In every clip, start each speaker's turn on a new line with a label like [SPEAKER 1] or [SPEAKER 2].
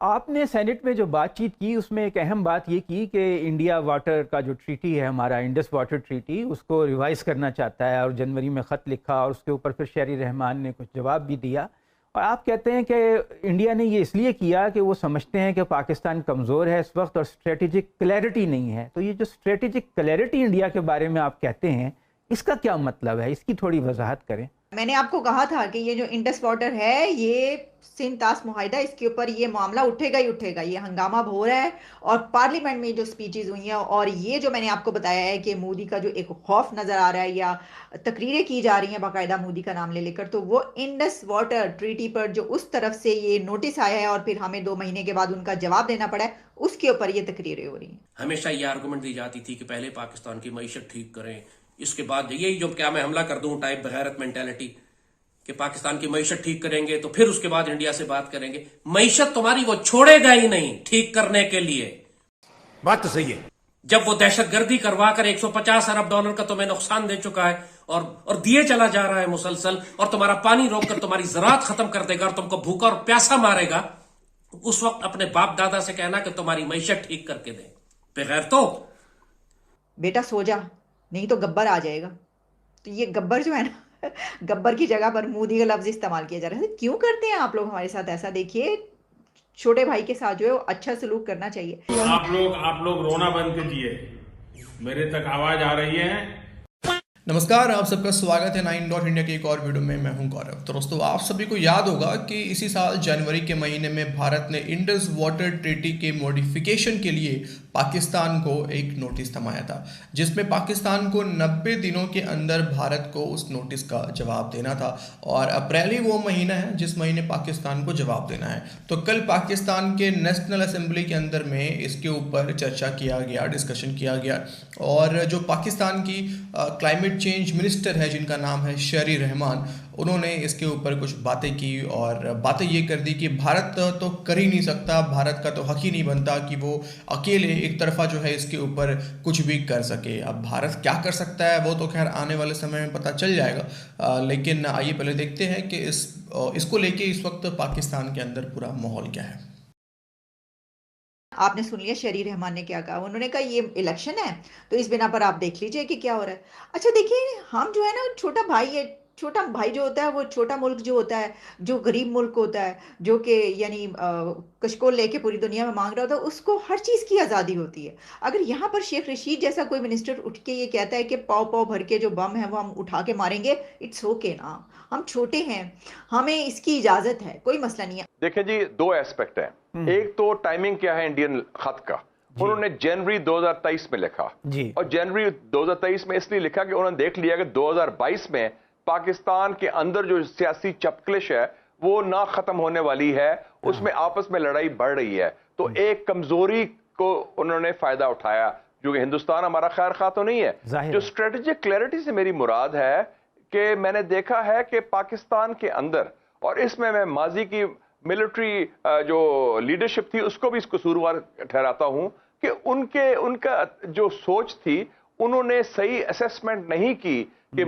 [SPEAKER 1] आपने सेनेट में जो बातचीत की उसमें एक अहम बात ये की कि इंडिया वाटर का जो ट्रीटी है, हमारा इंडस वाटर ट्रीटी, उसको रिवाइज करना चाहता है और जनवरी में ख़त लिखा और उसके ऊपर फिर शेरी रहमान ने कुछ जवाब भी दिया। और आप कहते हैं कि इंडिया ने ये इसलिए किया कि वो समझते हैं कि पाकिस्तान कमज़ोर है इस वक्त और स्ट्रेटेजिक क्लैरिटी नहीं है। तो ये जो स्ट्रेटेजिक क्लैरिटी इंडिया के बारे में आप कहते हैं, इसका क्या मतलब है? इसकी थोड़ी वजाहत करें।
[SPEAKER 2] मैंने आपको कहा था कि ये जो इंडस वाटर है, ये सिंध तास मुआहिदा, इसके ऊपर ये मामला उठेगा ही उठेगा। ये हंगामा हो रहा है और पार्लियामेंट में जो स्पीचेस हुई हैं और ये जो मैंने आपको बताया है कि मोदी का जो एक खौफ नजर आ रहा है या तकरीरें की जा रही हैं बाकायदा मोदी का नाम ले लेकर, तो वो इंडस वाटर ट्रीटी पर जो उस तरफ से ये नोटिस आया है और फिर हमें 2 महीने के बाद उनका जवाब देना पड़ा है, उसके ऊपर ये तकरीरें हो रही हैं।
[SPEAKER 3] हमेशा ये आर्गुमेंट दी जाती थी कि पहले पाकिस्तान की मईशत ठीक करें, इसके बाद यही जो क्या मैं हमला कर दूं टाइप बगैरत मेंटेलिटी कि पाकिस्तान की मईशत ठीक करेंगे तो फिर उसके बाद इंडिया से बात करेंगे। मईशत तुम्हारी वो छोड़ेगा ही नहीं ठीक करने के लिए।
[SPEAKER 4] बात तो सही है।
[SPEAKER 3] जब वो दहशतगर्दी करवाकर 150 अरब डॉलर का तुम्हें नुकसान दे चुका है और दिए चला जा रहा है मुसलसल, और तुम्हारा पानी रोककर तुम्हारी ज़राअत खत्म कर देगा और तुमको भूखा और प्यासा मारेगा, उस वक्त अपने बाप दादा से कहना कि तुम्हारी मईशत ठीक करके दे। बगैर तो
[SPEAKER 2] बेटा सो जा, नहीं तो गब्बर आ जाएगा। तो ये गब्बर जो है ना, गब्बर की जगह पर मोदी का लफ्ज इस्तेमाल किया जा रहा है। क्यों करते हैं आप लोग हमारे साथ ऐसा? देखिए, छोटे भाई के साथ जो है वो अच्छा सलूक करना चाहिए।
[SPEAKER 4] आप लोग रोना बंद कीजिए। मेरे तक आवाज आ रही है।
[SPEAKER 5] नमस्कार, आप सबका स्वागत है 9 की एक और वीडियो में। मैं हूं गौरव। तो दोस्तों, आप सभी को याद होगा कि इसी साल जनवरी के महीने में भारत ने इंडस वाटर ट्रीटी के मॉडिफिकेशन के लिए पाकिस्तान को एक नोटिस थमाया था, जिसमें पाकिस्तान को 90 दिनों के अंदर भारत को उस नोटिस का जवाब देना था। और अप्रैल ही वो महीना है जिस महीने पाकिस्तान को जवाब देना है। तो कल पाकिस्तान के नेशनल असेंबली के अंदर में इसके ऊपर चर्चा किया गया, डिस्कशन किया गया। और जो पाकिस्तान की क्लाइमेट चेंज मिनिस्टर है, जिनका नाम है शेरी रहमान, उन्होंने इसके ऊपर कुछ बातें की और बातें ये कर दी कि भारत तो कर ही नहीं सकता, भारत का तो हक ही नहीं बनता कि वो अकेले एक तरफा जो है इसके ऊपर कुछ भी कर सके। अब भारत क्या कर सकता है वो तो खैर आने वाले समय में पता चल जाएगा, लेकिन आइए पहले देखते हैं कि इसको लेके इस वक्त पाकिस्तान के अंदर पूरा माहौल क्या है।
[SPEAKER 2] आपने सुन लिया शेरी रहमान ने क्या कहा। उन्होंने कहा ये इलेक्शन है तो इस बिना पर आप देख लीजिए कि क्या हो रहा है। अच्छा देखिए, हम जो है ना, छोटा भाई है, छोटा भाई जो होता है वो छोटा मुल्क जो होता है, जो गरीब मुल्क होता है, जो कि यानी कशकोल लेके पूरी दुनिया में मांग रहा होता है, उसको हर चीज़ की आज़ादी होती है। अगर यहाँ पर शेख रशीद जैसा कोई मिनिस्टर उठ के ये कहता है कि पाव पाव भर के जो बम है वो हम उठा के मारेंगे, इट्स ओके ना, हम छोटे हैं, हमें इसकी इजाज़त है, कोई मसला नहीं है।
[SPEAKER 6] देखिए जी, दो एस्पेक्ट हैं। एक तो टाइमिंग क्या है इंडियन खत का। उन्होंने जनवरी 2023 में लिखा
[SPEAKER 1] जी।
[SPEAKER 6] और जनवरी 2023 में इसलिए लिखा कि उन्होंने देख लिया कि 2022 में पाकिस्तान के अंदर जो सियासी चपकलिश है वो ना खत्म होने वाली है, उसमें आपस में लड़ाई बढ़ रही है। तो एक कमजोरी को उन्होंने फायदा उठाया, जो कि हिंदुस्तान हमारा खैर खा तो नहीं है। जो स्ट्रेटेजिक क्लैरिटी से मेरी मुराद है कि मैंने देखा है कि पाकिस्तान के अंदर, और इसमें मैं माजी की मिलिट्री जो लीडरशिप थी उसको भी इस कसूरवार ठहराता हूं कि उनका जो सोच थी, उन्होंने सही असेसमेंट नहीं की कि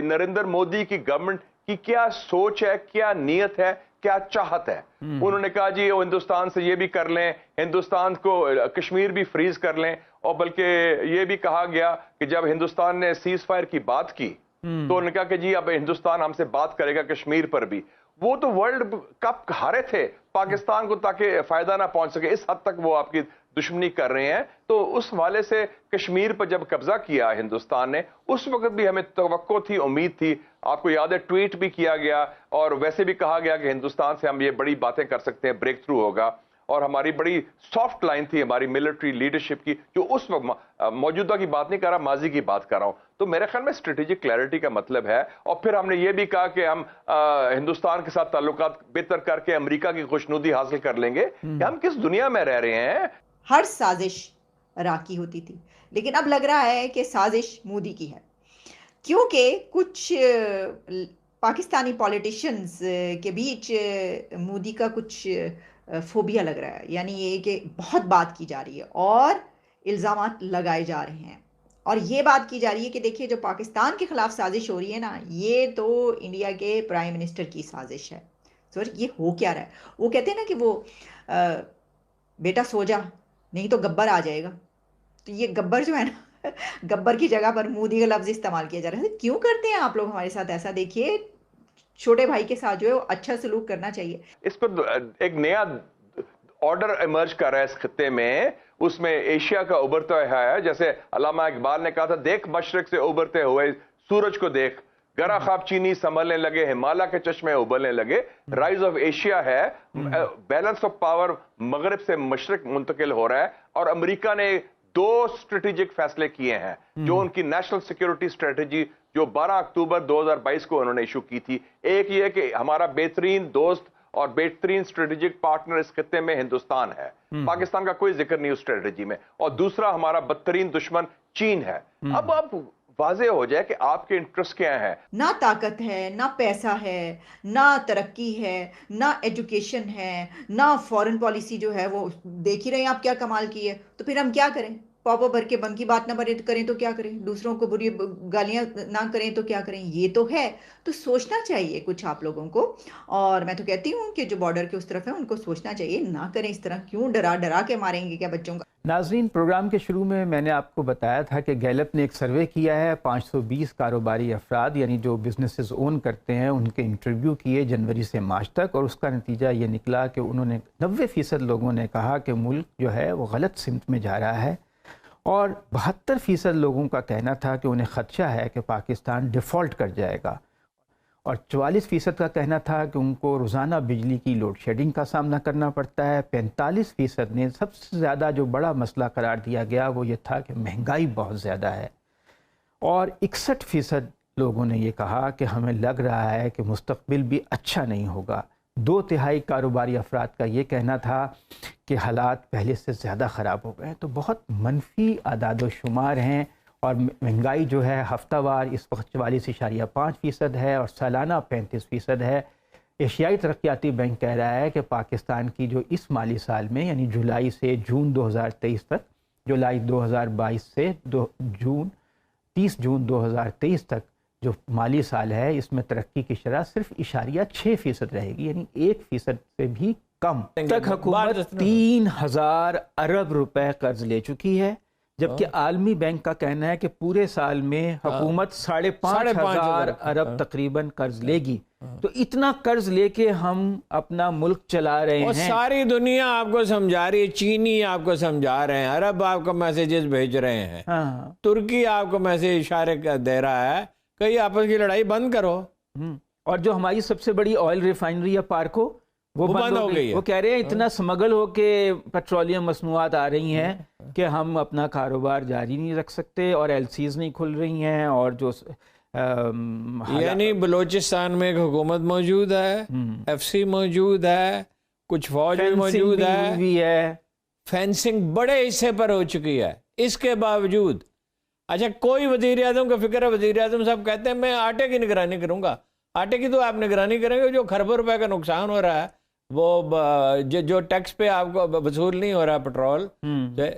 [SPEAKER 6] नरेंद्र मोदी की गवर्नमेंट की क्या सोच है, क्या नीयत है, क्या चाहत है। उन्होंने कहा जी वो हिंदुस्तान से ये भी कर लें, हिंदुस्तान को कश्मीर भी फ्रीज कर लें, और बल्कि ये भी कहा गया कि जब हिंदुस्तान ने सीज फायर की बात की तो उन्होंने कहा कि जी अब हिंदुस्तान हमसे बात करेगा कश्मीर पर भी। वो तो वर्ल्ड कप हारे थे पाकिस्तान को ताकि फायदा ना पहुंच सके, इस हद तक वो आपकी दुश्मनी कर रहे हैं। तो उस वाले से कश्मीर पर जब कब्जा किया हिंदुस्तान ने, उस वक्त भी हमें तवक्को थी, उम्मीद थी। आपको याद है ट्वीट भी किया गया और वैसे भी कहा गया कि हिंदुस्तान से हम ये बड़ी बातें कर सकते हैं, ब्रेक थ्रू होगा। और हमारी बड़ी सॉफ्ट लाइन थी हमारी मिलिट्री लीडरशिप की, जो उस वक्त, मौजूदा की बात नहीं कर रहा, माजी की बात कर रहा हूं। तो मेरे ख्याल में स्ट्रेटेजिक क्लैरिटी का मतलब है। और फिर हमने ये भी कहा कि हम हिंदुस्तान के साथ ताल्लुकात बेहतर करके अमेरिका की खुशनुदी हासिल कर लेंगे। कि हम किस दुनिया में रह रहे हैं।
[SPEAKER 2] हर साजिश राकी होती थी, लेकिन अब लग रहा है कि साजिश मोदी की है, क्योंकि कुछ पाकिस्तानी पॉलिटिशियंस के बीच मोदी का कुछ फोबिया लग रहा है। यानी ये कि बहुत बात की जा रही है और इल्ज़ामात लगाए जा रहे हैं, और ये बात की जा रही है कि देखिए जो पाकिस्तान के खिलाफ साजिश हो रही है ना, ये तो इंडिया के प्राइम मिनिस्टर की साजिश है। सोच ये हो क्या रहा है। वो कहते हैं ना कि वो बेटा सो जा नहीं तो गब्बर आ जाएगा। तो ये गब्बर जो है ना गब्बर की जगह पर मोदी का लफ्ज इस्तेमाल किया जा रहा है। तो क्यों करते हैं आप लोग हमारे साथ ऐसा? देखिए छोटे भाई के साथ जो है वो अच्छा सलूक करना चाहिए।
[SPEAKER 6] इस पर एक नया ऑर्डर इमर्ज कर रहा है इस खित्ते में, उसमें एशिया का उभरता है। जैसे अल्लामा इकबाल ने कहा था, देख मशरक से उभरते हुए सूरज को देख, गरा ख्वाब चीनी संभलने लगे, हिमालय के चश्मे उबलने लगे। राइज ऑफ एशिया है, बैलेंस ऑफ पावर मगरिब से मशरक मुंतकिल हो रहा है। और अमेरिका ने 2 स्ट्रेटेजिक फैसले किए हैं, जो उनकी नेशनल सिक्योरिटी स्ट्रेटेजी जो 12 अक्टूबर 2022 को उन्होंने इशू की थी। एक ये कि हमारा बेहतरीन दोस्त और बेहतरीन स्ट्रेटेजिक पार्टनर इस खित्ते में हिंदुस्तान है, पाकिस्तान का कोई जिक्र नहीं उस स्ट्रेटेजी में। और दूसरा हमारा बदतरीन दुश्मन चीन है। अब आप वाजे हो जाए कि आपके इंटरेस्ट क्या है।
[SPEAKER 2] ना ताकत है, ना पैसा है, ना तरक्की है, ना एजुकेशन है, ना फॉरेन पॉलिसी जो है वो देख ही रहे हैं आप क्या कमाल की है। तो फिर हम क्या करें? पॉपो भर के बम की बात ना करें तो क्या करें? दूसरों को बुरी गालियां ना करें तो क्या करें? ये तो है। तो सोचना चाहिए कुछ आप लोगों को। और मैं तो कहती हूँ कि जो बॉर्डर के उस तरफ है उनको सोचना चाहिए, ना करें इस तरह। क्यों डरा डरा के मारेंगे क्या बच्चों का?
[SPEAKER 1] नाजरीन, प्रोग्राम के शुरू में मैंने आपको बताया था कि गैलप ने एक सर्वे किया है। 520 कारोबारी अफराद यानी जो बिजनेसेस ओन करते हैं उनके इंटरव्यू किए जनवरी से मार्च तक, और उसका नतीजा ये निकला कि उन्होंने 90% लोगों ने कहा कि मुल्क जो है वो गलत सिमत में जा रहा है, और 72% लोगों का कहना था कि उन्हें ख़दशा है कि पाकिस्तान डिफ़ॉल्ट कर जाएगा, और 44% का कहना था कि उनको रोज़ाना बिजली की लोड शेडिंग का सामना करना पड़ता है। 45% ने सबसे ज़्यादा जो बड़ा मसला करार दिया गया वो ये था कि महंगाई बहुत ज़्यादा है, और 61% लोगों ने ये कहा कि हमें लग रहा है कि मुस्तक़बिल भी अच्छा नहीं होगा। 2/3 कारोबारी अफराद का ये कहना था कि हालात पहले से ज़्यादा ख़राब हो गए। तो बहुत मनफी आदाद व शुमार हैं। और महंगाई जो है हफ्तावार इस वक्त 44.5% है और सालाना 35% है। एशियाई तरक्याती बैंक कह रहा है कि पाकिस्तान की जो इस माली साल में यानी जुलाई से जून 2023 तक, जुलाई 2022 से 30 जून 2023 तक जो माली साल है, इसमें तरक्की की शरह सिर्फ 6% रहेगी, यानी 1% से भी कम। तक हुकूमत 3000 अरब रुपए कर्ज ले चुकी है, जबकि आलमी बैंक का कहना है कि पूरे साल में हुकूमत 5,500 अरब तकरीबन कर्ज लेगी। तो इतना कर्ज लेके हम अपना मुल्क चला रहे हैं।
[SPEAKER 7] सारी दुनिया आपको समझा रही है, चीनी आपको समझा रहे हैं, अरब आपको मैसेजेस भेज रहे हैं, तुर्की आपको मैसेज इशारे दे रहा है कि आपस की लड़ाई बंद करो।
[SPEAKER 1] और जो हमारी सबसे बड़ी ऑयल रिफाइनरी है पार्को, वो बंद हो गई है। वो कह रहे हैं इतना स्मगल हो के पेट्रोलियम मसनूआत आ रही हैं कि हम अपना कारोबार जारी नहीं रख सकते, और एलसीज नहीं खुल रही हैं। और जो
[SPEAKER 7] यानी बलोचिस्तान में एक हुकूमत मौजूद है, एफसी मौजूद है, कुछ फौज भी मौजूद है, फेंसिंग बड़े हिस्से पर हो चुकी है। इसके बावजूद अच्छा कोई वजीर आज़म का फिक्र है? वजीर आज़म साहब कहते हैं मैं आटे की निगरानी करूंगा। आटे की तो आप निगरानी करेंगे, जो खरबों रुपए का नुकसान हो रहा है, वो जो टैक्स पे आपको वसूल नहीं हो रहा पेट्रोल,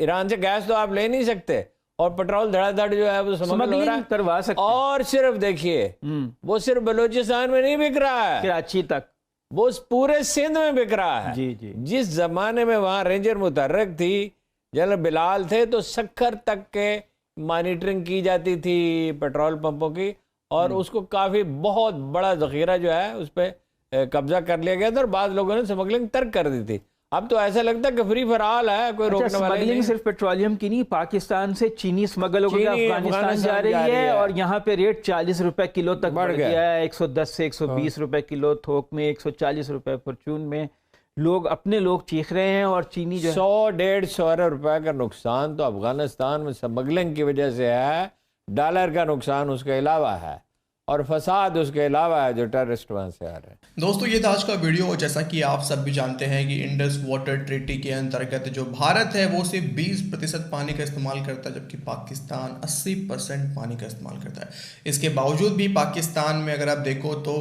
[SPEAKER 7] ईरान से गैस तो आप ले नहीं सकते, और पेट्रोल धड़ाधड़ जो है वो स्मगलिंग
[SPEAKER 1] करवा सकते।
[SPEAKER 7] और सिर्फ देखिए वो सिर्फ बलूचिस्तान में नहीं बिक रहा है,
[SPEAKER 1] कराची तक,
[SPEAKER 7] वो पूरे सिंध में बिक रहा है।
[SPEAKER 1] जी जी।
[SPEAKER 7] जिस जमाने में वहां रेंजर मुतहर्रिक थी, जनरल बिलाल थे, तो सक्खर तक के मॉनिटरिंग की जाती थी पेट्रोल पंपों की, और उसको काफी बहुत बड़ा जखीरा जो है उस पर कब्जा कर लिया गया था, और बाद लोगों ने स्मगलिंग तर्क कर दी थी। अब तो ऐसा लगता है कि फ्री फॉर ऑल है, कोई रोकने वाला नहीं।
[SPEAKER 1] सिर्फ पेट्रोलियम की नहीं, पाकिस्तान से चीनी स्मगल होकर अफगानिस्तान जा रही है, और यहाँ पे रेट 40 रुपए किलो तक बढ़ गया है। 110 से 120 रुपए किलो थोक में, 140 रुपए फॉर्चून में। अपने लोग चीख रहे हैं, और चीनी जो
[SPEAKER 7] 100-150 अरब रुपए का नुकसान तो अफगानिस्तान में स्मगलिंग की वजह से है। डॉलर का नुकसान उसके अलावा है, और फसाद उसके अलावा है जो टेररिस्ट वहां से आ रहे हैं।
[SPEAKER 5] दोस्तों ये था आज का वीडियो। जैसा कि आप सब भी जानते हैं कि इंडस वाटर ट्रीटी के अंतर्गत जो भारत है वो सिर्फ 20% पानी का इस्तेमाल करता है, जबकि पाकिस्तान 80% पानी का इस्तेमाल करता है। इसके बावजूद भी पाकिस्तान में अगर आप देखो तो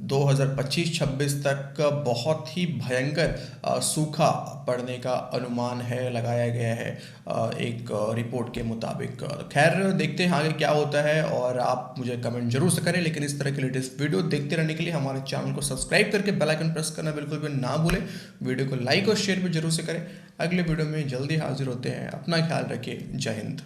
[SPEAKER 5] 2025-26 तक बहुत ही भयंकर सूखा पड़ने का अनुमान है, लगाया गया है एक रिपोर्ट के मुताबिक। खैर देखते हैं आगे क्या होता है, और आप मुझे कमेंट जरूर से करें। लेकिन इस तरह के लेटेस्ट वीडियो देखते रहने के लिए हमारे चैनल को सब्सक्राइब करके बेल आइकन प्रेस करना बिल्कुल भी ना भूलें। वीडियो को लाइक और शेयर भी जरूर से करें। अगले वीडियो में जल्दी हाजिर होते हैं। अपना ख्याल रखिए। जय हिंद।